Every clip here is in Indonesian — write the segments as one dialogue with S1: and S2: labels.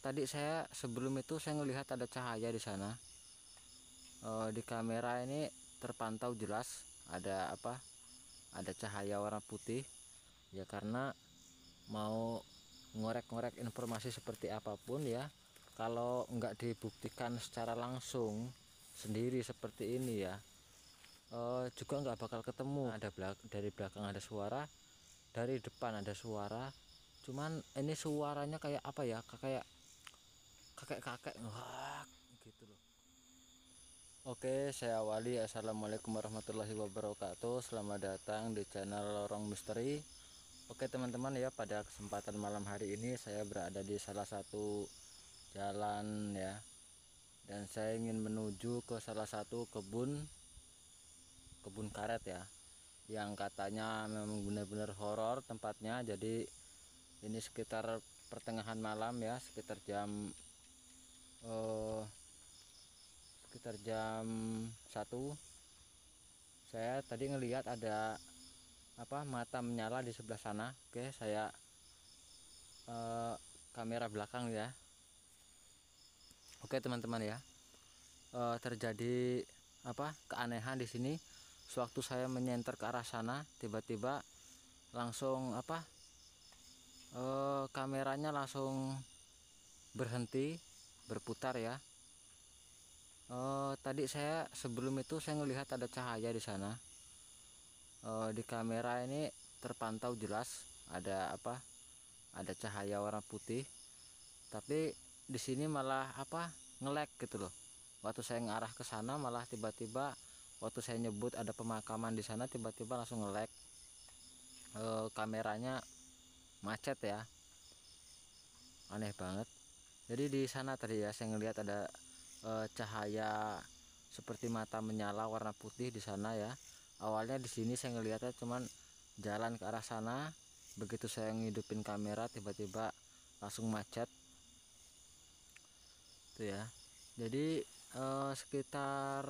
S1: Tadi saya sebelum itu saya ngelihat ada cahaya di sana. Di kamera ini terpantau jelas ada apa? Ada cahaya warna putih. Ya karena mau ngorek-ngorek informasi seperti apapun ya, kalau nggak dibuktikan secara langsung sendiri seperti ini ya, juga nggak bakal ketemu. Ada dari belakang ada suara, dari depan ada suara. Cuman ini suaranya kayak apa ya, kayak kakek-kakek ngak gitu loh. Oke, saya awali. Assalamualaikum warahmatullahi wabarakatuh. Selamat datang di channel Lorong Misteri. Oke teman-teman ya, pada kesempatan malam hari ini saya berada di salah satu jalan ya, dan saya ingin menuju ke salah satu kebun karet ya, yang katanya memang benar-benar horor tempatnya. Jadi ini sekitar pertengahan malam ya, sekitar jam 1. Saya tadi ngelihat ada mata menyala di sebelah sana. Oke, saya kamera belakang ya. Oke teman-teman ya, terjadi keanehan di sini. Sewaktu saya menyenter ke arah sana, tiba-tiba langsung kameranya langsung berhenti berputar ya. Tadi saya sebelum itu saya ngelihat ada cahaya di sana. Di kamera ini terpantau jelas ada ada cahaya warna putih, tapi di sini malah nge-lag gitu loh. Waktu saya ngarah ke sana malah tiba-tiba waktu saya nyebut ada pemakaman di sana, tiba-tiba langsung nge-lag. Kameranya macet ya, aneh banget. Jadi di sana tadi ya saya ngelihat ada cahaya seperti mata menyala warna putih di sana ya. Awalnya di sini saya ngelihatnya cuman jalan ke arah sana, begitu saya ngidupin kamera tiba-tiba langsung macet tuh ya. Jadi sekitar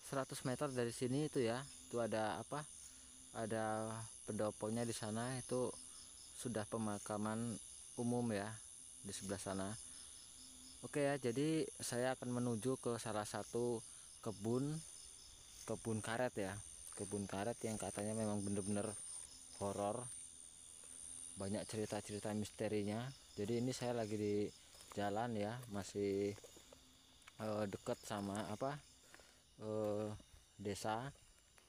S1: 100 meter dari sini itu ya, itu ada ada pendoponya di sana. Itu sudah pemakaman umum ya di sebelah sana. Oke ya, jadi saya akan menuju ke salah satu kebun karet ya, kebun karet yang katanya memang bener-bener horor, banyak cerita-cerita misterinya. Jadi ini saya lagi di jalan ya, masih deket sama desa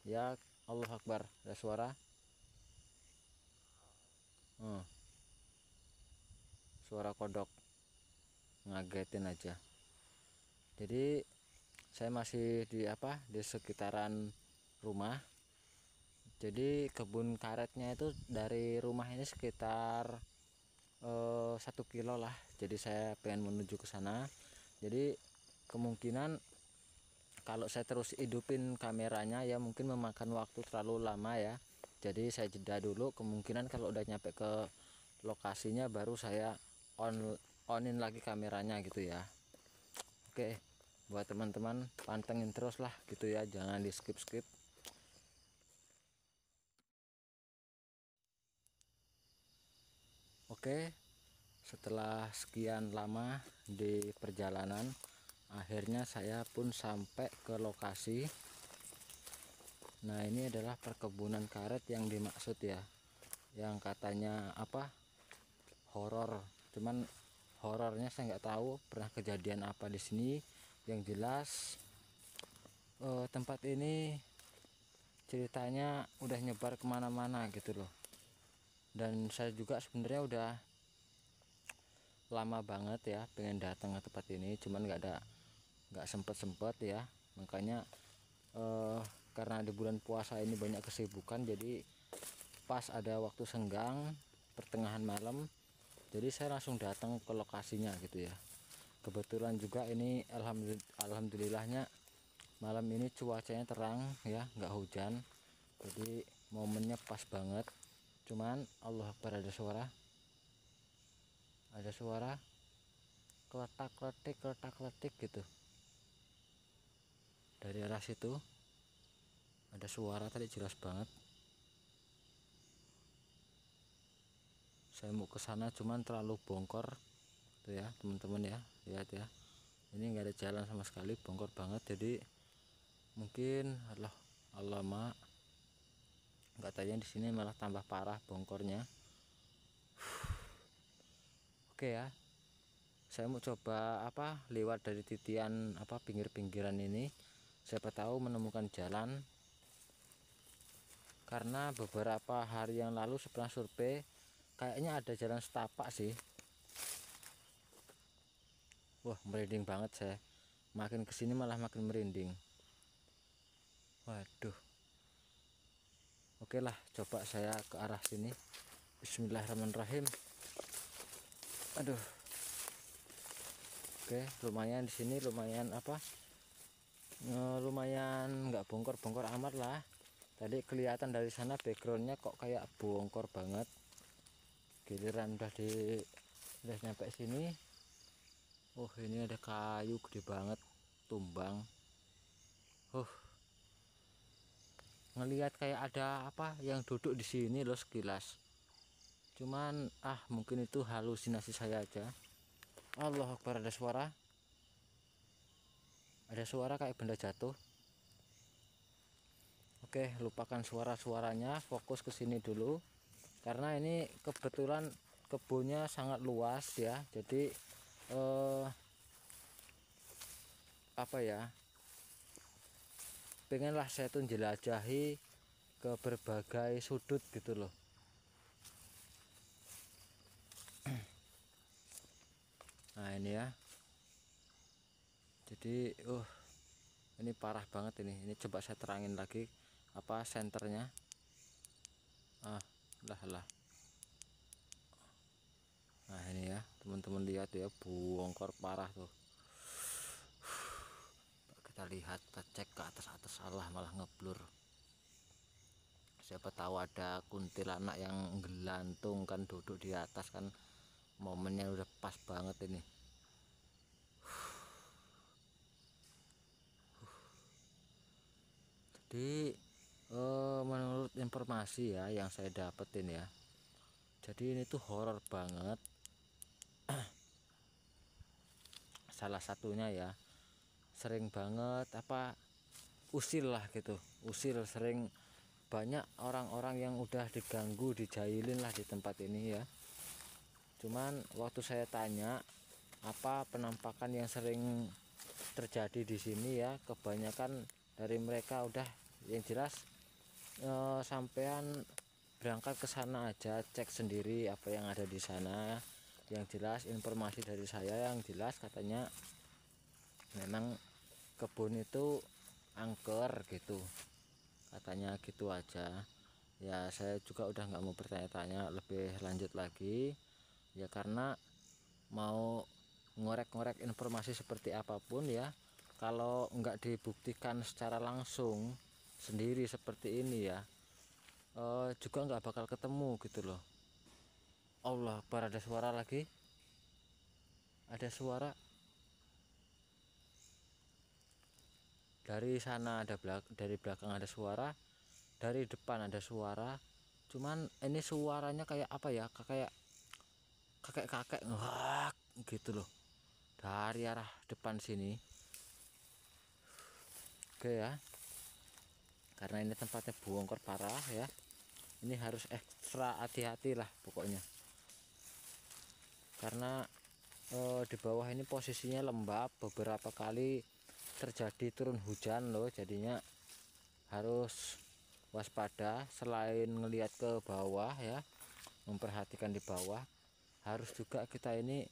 S1: ya. Allah Akbar, ada suara suara kodok, ngagetin aja. Jadi saya masih di sekitaran rumah. Jadi kebun karetnya itu dari rumah ini sekitar 1 kilo lah. Jadi saya pengen menuju ke sana. Jadi kemungkinan kalau saya terus hidupin kameranya ya mungkin memakan waktu terlalu lama ya. Jadi saya jeda dulu, kemungkinan kalau udah nyampe ke lokasinya baru saya onin lagi kameranya gitu ya. Oke, buat teman-teman pantengin terus lah gitu ya, jangan di skip. Oke, setelah sekian lama di perjalanan, akhirnya saya pun sampai ke lokasi. Nah ini adalah perkebunan karet yang dimaksud ya, yang katanya horor. Cuman horornya saya nggak tahu pernah kejadian apa di sini. Yang jelas tempat ini ceritanya udah nyebar kemana-mana gitu loh. Dan saya juga sebenarnya udah lama banget ya pengen datang ke tempat ini, cuman nggak sempet ya. Makanya karena di bulan puasa ini banyak kesibukan, jadi pas ada waktu senggang pertengahan malam, jadi saya langsung datang ke lokasinya gitu ya. Kebetulan juga ini alhamdulillahnya malam ini cuacanya terang ya, nggak hujan, jadi momennya pas banget. Cuman Allah Akbar, ada suara kletak kletik gitu dari arah situ. Ada suara tadi jelas banget. Saya mau ke sana cuman terlalu bongkor tuh ya teman-teman ya, lihat ya, ini nggak ada jalan sama sekali, bongkor banget. Jadi mungkin Allah mak nggak tanya di sini malah tambah parah bongkornya. Oke ya, saya mau coba lewat dari titian pinggir-pinggiran ini, siapa tahu menemukan jalan. Karena beberapa hari yang lalu setelah survei kayaknya ada jalan setapak sih. Wah, merinding banget saya, makin kesini malah makin merinding. Waduh, oke lah, coba saya ke arah sini. Bismillahirrahmanirrahim. Aduh, oke, lumayan di sini, lumayan lumayan nggak bongkor-bongkor amat lah. Tadi kelihatan dari sana backgroundnya kok kayak bongkor banget. Giliran udah nyampe sini, oh ini ada kayu gede banget tumbang. Ngelihat kayak ada yang duduk di sini loh sekilas. Cuman mungkin itu halusinasi saya aja. Allahu Akbar, ada suara kayak benda jatuh. Oke, lupakan suara-suaranya, fokus ke sini dulu. Karena ini kebetulan kebunnya sangat luas ya. Jadi pengenlah saya tuh jelajahi ke berbagai sudut gitu loh. Nah ini ya, jadi ini parah banget ini coba saya terangin lagi senternya. Lah. Nah ini ya teman-teman, lihat ya, bongkor parah tuh. Kita lihat, kita cek ke atas, salah malah ngeblur. Siapa tahu ada kuntilanak yang gelantung kan, duduk di atas kan, momennya udah pas banget ini. Jadi menurut informasi ya yang saya dapetin ya, jadi ini tuh horor banget. Salah satunya ya, sering banget usil lah gitu, usil, sering banyak orang-orang yang udah diganggu, dijailin lah di tempat ini ya. Cuman waktu saya tanya penampakan yang sering terjadi di sini ya, kebanyakan dari mereka udah yang jelas sampean berangkat ke sana aja, cek sendiri apa yang ada di sana. Yang jelas informasi dari saya yang jelas katanya memang kebun itu angker gitu, katanya gitu aja ya. Saya juga udah nggak mau bertanya-tanya lebih lanjut lagi ya, karena mau ngorek-ngorek informasi seperti apapun ya, kalau nggak dibuktikan secara langsung sendiri seperti ini ya, juga nggak bakal ketemu gitu loh. Allah Akbar, ada suara lagi, ada suara dari sana, dari belakang ada suara, dari depan ada suara. Cuman ini suaranya kayak kayak kakek-kakek ngak gitu loh dari arah depan sini. Oke ya, karena ini tempatnya bongkor parah ya, ini harus ekstra hati-hati lah pokoknya. Karena di bawah ini posisinya lembab, beberapa kali terjadi turun hujan loh, jadinya harus waspada. Selain ngelihat ke bawah ya, memperhatikan di bawah, harus juga kita ini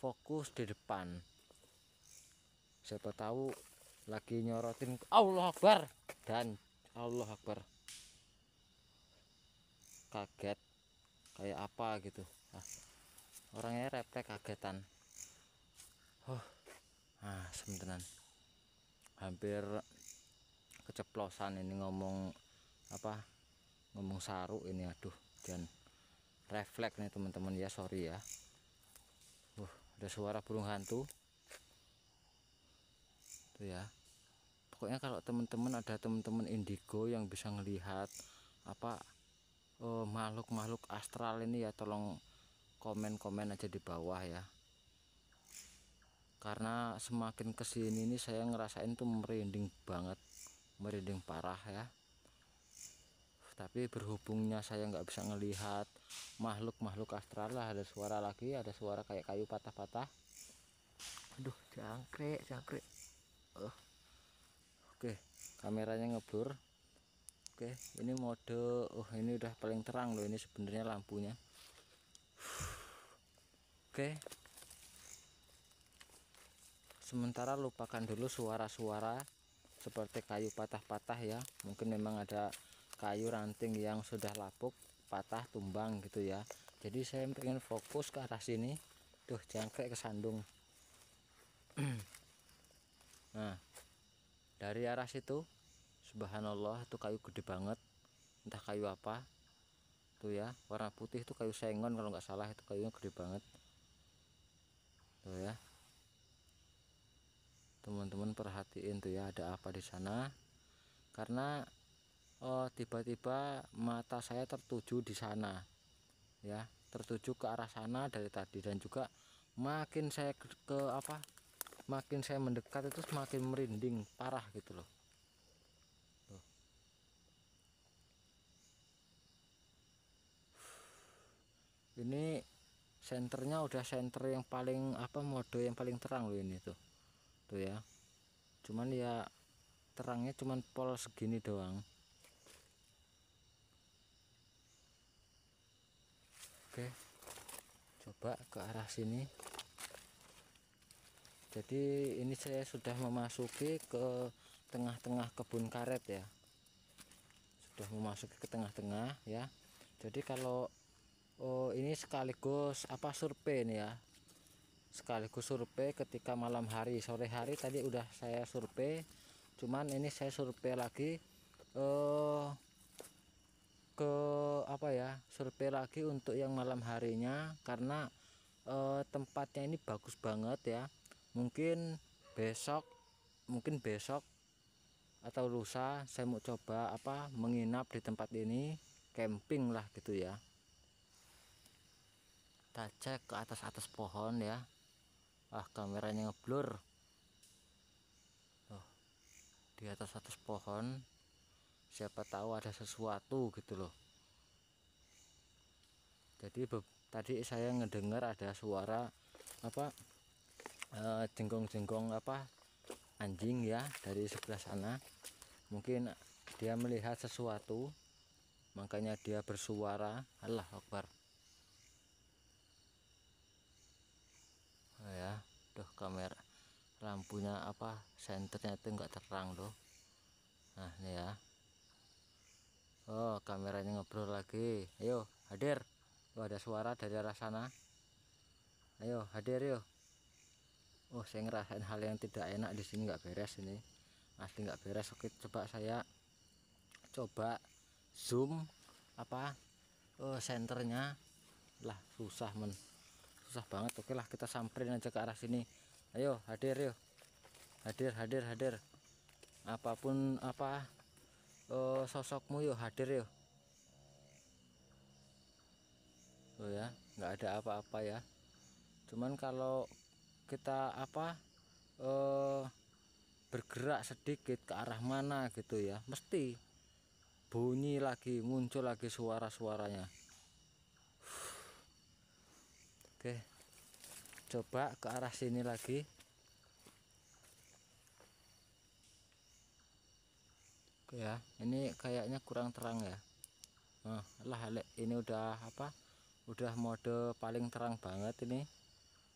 S1: fokus di depan. Siapa tahu lagi nyorotin Allah Akbar, dan Allah Akbar, kaget kayak apa gitu. Orangnya refleks kagetan. Sebentar, hampir keceplosan ini ngomong ngomong saru ini, aduh, dan refleks nih teman-teman ya, sorry ya. Ada suara burung hantu tuh ya. Pokoknya kalau teman-teman ada teman-teman indigo yang bisa ngelihat makhluk-makhluk astral ini ya, tolong komen-komen aja di bawah ya. karena semakin kesini nih saya ngerasain tuh merinding banget, merinding parah ya. Tapi berhubungnya saya nggak bisa ngelihat makhluk-makhluk astral lah, ada suara lagi, ada suara kayak kayu patah-patah. Aduh, jangkrik. Oke, kameranya ngeblur. Oke, ini mode, ini udah paling terang loh ini sebenarnya lampunya. Oke, sementara lupakan dulu suara-suara seperti kayu patah-patah ya. Mungkin memang ada kayu ranting yang sudah lapuk, patah, tumbang gitu ya. Jadi saya pengen fokus ke arah sini. Tuh, jangkrik kesandung. Nah, dari arah situ, subhanallah, itu kayu gede banget. Entah kayu apa. Tuh ya, warna putih itu kayu sengon kalau nggak salah, itu kayunya gede banget. Tuh ya. Teman-teman perhatiin tuh ya, ada apa di sana. Karena tiba-tiba mata saya tertuju di sana ya, tertuju ke arah sana dari tadi. Dan juga makin saya makin saya mendekat itu semakin merinding parah gitu loh. Tuh. Ini senternya udah senter yang paling mode yang paling terang loh ini tuh ya. Cuman ya terangnya cuman pol segini doang. Oke, coba ke arah sini. Jadi ini saya sudah memasuki ke tengah-tengah kebun karet ya, sudah memasuki ke tengah-tengah ya. Jadi kalau ini sekaligus survei nih ya, sekaligus survei ketika malam hari. Sore hari tadi udah saya survei, cuman ini saya survei lagi ke survei lagi untuk yang malam harinya, karena tempatnya ini bagus banget ya. Mungkin besok atau lusa saya mau coba menginap di tempat ini, camping lah gitu ya. Kita cek ke atas pohon ya. Kameranya ngeblur. Di atas pohon, siapa tahu ada sesuatu gitu loh. Jadi tadi saya ngedengar ada suara jenggong-jenggong anjing ya dari sebelah sana. Mungkin dia melihat sesuatu, makanya dia bersuara. Allah Akbar. Ya, tuh kamera lampunya senternya itu enggak terang loh. Nah ini ya, kameranya ngeblur lagi. Ayo hadir. Ada suara dari arah sana. Ayo hadir yuk. Saya ngerasain hal yang tidak enak di sini, nggak beres ini, asli nggak beres. Oke, coba saya zoom senternya lah, susah banget. Oke lah, kita samperin aja ke arah sini. Ayo hadir yuk, hadir apapun sosokmu, yuk hadir yuk. Ya, nggak ada apa-apa ya, cuman kalau kita bergerak sedikit ke arah mana gitu ya, mesti bunyi lagi, muncul lagi suara-suaranya. Oke, coba ke arah sini lagi. Oke ya, ini kayaknya kurang terang ya. Ini udah udah mode paling terang banget ini.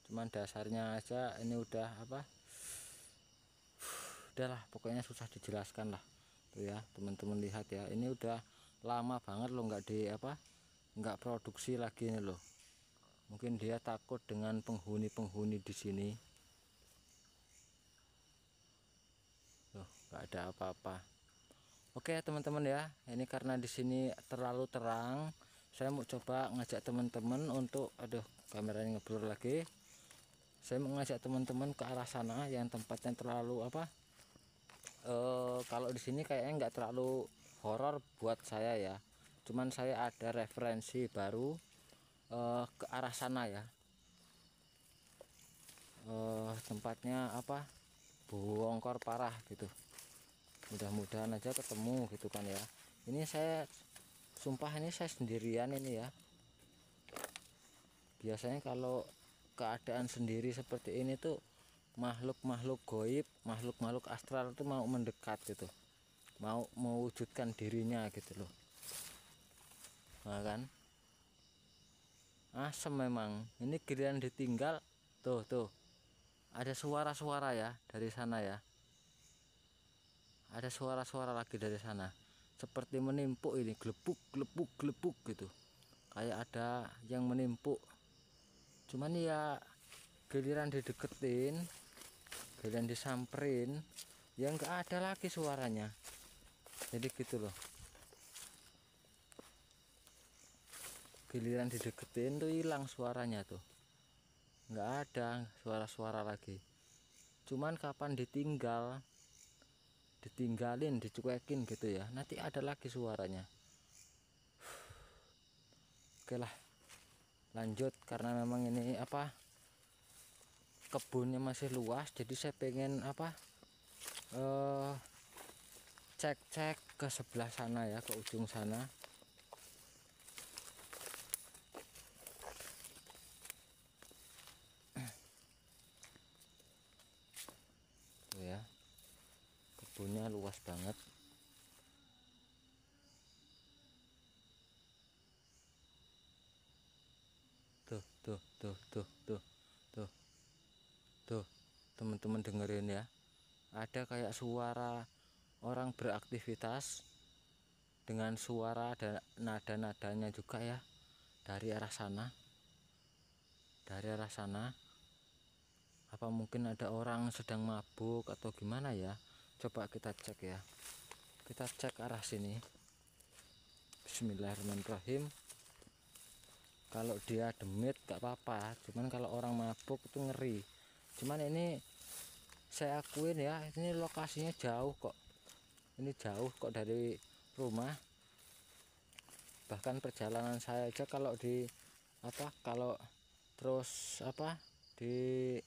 S1: Cuman dasarnya aja ini udah udahlah, pokoknya susah dijelaskan lah. Tuh ya, teman-teman lihat ya, ini udah lama banget loh nggak produksi lagi ini loh. Mungkin dia takut dengan penghuni di sini. Loh, nggak ada apa-apa. Oke teman-teman ya, ini karena di sini terlalu terang, saya mau coba ngajak teman-teman untuk, kameranya ngeblur lagi. Saya mau ngajak teman-teman ke arah sana yang tempatnya terlalu kalau di sini kayaknya nggak terlalu horor buat saya ya. Cuman saya ada referensi baru ke arah sana ya. tempatnya apa, bongkor parah gitu. Mudah-mudahan aja ketemu gitu kan ya. Ini saya sumpah, ini saya sendirian ini ya. Biasanya kalau keadaan sendiri seperti ini tuh makhluk-makhluk goib, makhluk-makhluk astral tuh mau mendekat gitu, mau mewujudkan dirinya gitu loh. Nah kan, asem memang. Ini giliran ditinggal, tuh ada suara-suara ya dari sana ya. Ada suara-suara lagi dari sana, seperti menimpuk ini, gelebuk gelebuk gelebuk gitu, kayak ada yang menimpuk. Cuman ya giliran dideketin, giliran disamperin, ya nggak ada lagi suaranya. Jadi gitu loh, giliran dideketin tuh hilang suaranya tuh, nggak ada suara-suara lagi. Cuman kapan ditinggalin, dicuekin gitu ya, nanti ada lagi suaranya. Oke lah, lanjut. Karena memang ini apa, kebunnya masih luas, jadi saya pengen apa, cek ke sebelah sana ya, ke ujung sana. Tuh ya, kebunnya luas banget. Tuh teman-teman dengerin ya, ada kayak suara orang beraktivitas dengan suara dan nada-nadanya juga ya, dari arah sana. Apa mungkin ada orang sedang mabuk atau gimana ya? Coba kita cek ya, kita cek arah sini. Bismillahirrahmanirrahim. Kalau dia demit gak apa-apa, cuman kalau orang mabuk itu ngeri. Cuman ini saya akuin ya, ini lokasinya jauh kok. Ini jauh kok dari rumah. Bahkan perjalanan saya aja kalau di apa, kalau terus apa, di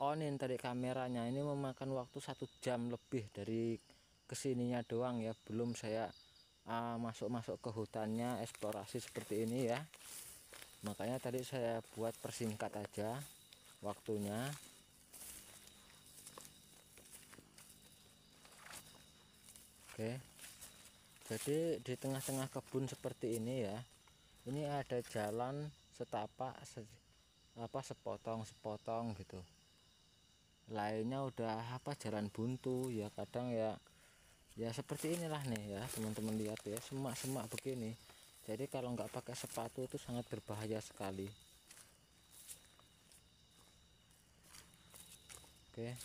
S1: onin tadi kameranya, ini memakan waktu 1 jam lebih dari kesininya doang ya. Belum saya masuk ke hutannya, eksplorasi seperti ini ya. Makanya tadi saya buat persingkat aja waktunya. Oke, jadi di tengah-tengah kebun seperti ini ya, ini ada jalan setapak sepotong gitu. Lainnya udah apa, jalan buntu ya. Kadang ya seperti inilah nih ya, teman-teman lihat ya, semak-semak begini. Jadi kalau nggak pakai sepatu itu sangat berbahaya sekali. Oke,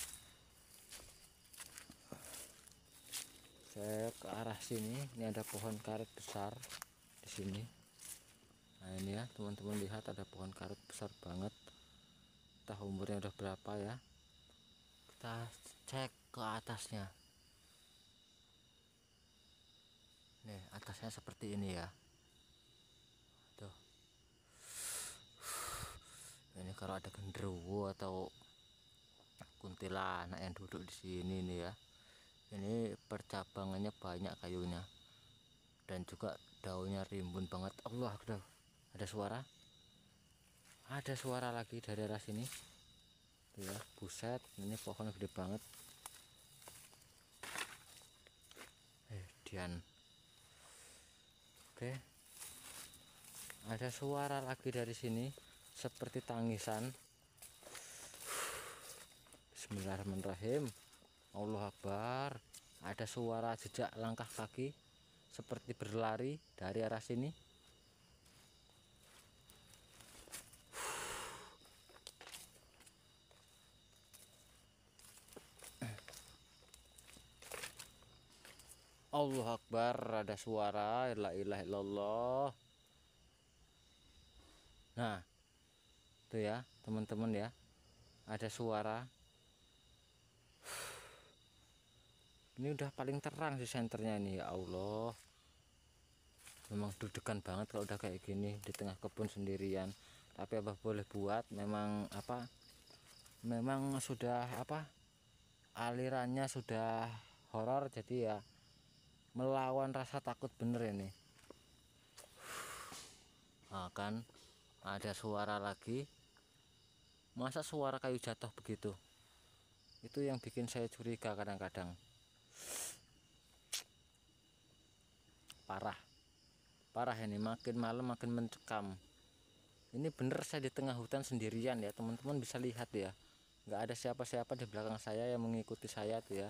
S1: saya ke arah sini. Ini ada pohon karet besar di sini. Nah ini ya teman-teman lihat, ada pohon karet besar banget. Entah umurnya udah berapa ya. Kita cek ke atasnya. Nih atasnya seperti ini ya. Tuh. Ini kalau ada genderuwo atau kuntilanak yang duduk di sini nih ya. Ini percabangannya banyak kayunya, dan juga daunnya rimbun banget. Allah, ada suara lagi dari arah sini. Tuh ya, buset, ini pohon gede banget. Dian. Oke, ada suara lagi dari sini, seperti tangisan. Bismillahirrahmanirrahim. Allah Akbar. Ada suara jejak langkah kaki seperti berlari dari arah sini. Allah Akbar, ada suara, la ilaha illallah. Nah, tuh ya teman-teman ya, ada suara. Ini udah paling terang di senternya ini, ya Allah. Memang deg-degan banget kalau udah kayak gini di tengah kebun sendirian. Tapi apa boleh buat, memang apa, memang sudah apa, alirannya sudah horor, jadi ya melawan rasa takut bener ini. Nah, kan ada suara lagi. Masa suara kayu jatuh begitu? Itu yang bikin saya curiga kadang-kadang. Parah. Parah ini, makin malam makin mencekam. Ini bener saya di tengah hutan sendirian ya, teman-teman bisa lihat ya. Nggak ada siapa-siapa di belakang saya yang mengikuti saya tuh ya.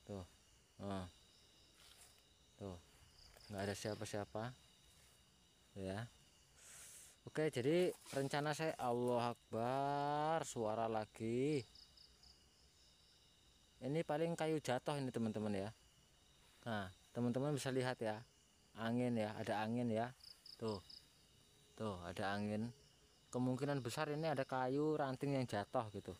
S1: Tuh. Nah. Tuh. Nggak ada siapa-siapa. Ya. Oke, jadi rencana saya, Allah Akbar, suara lagi. Ini paling kayu jatuh ini teman-teman ya. Nah, teman-teman bisa lihat ya. Angin ya, ada angin ya. Tuh. Tuh, ada angin. Kemungkinan besar ini ada kayu ranting yang jatuh gitu.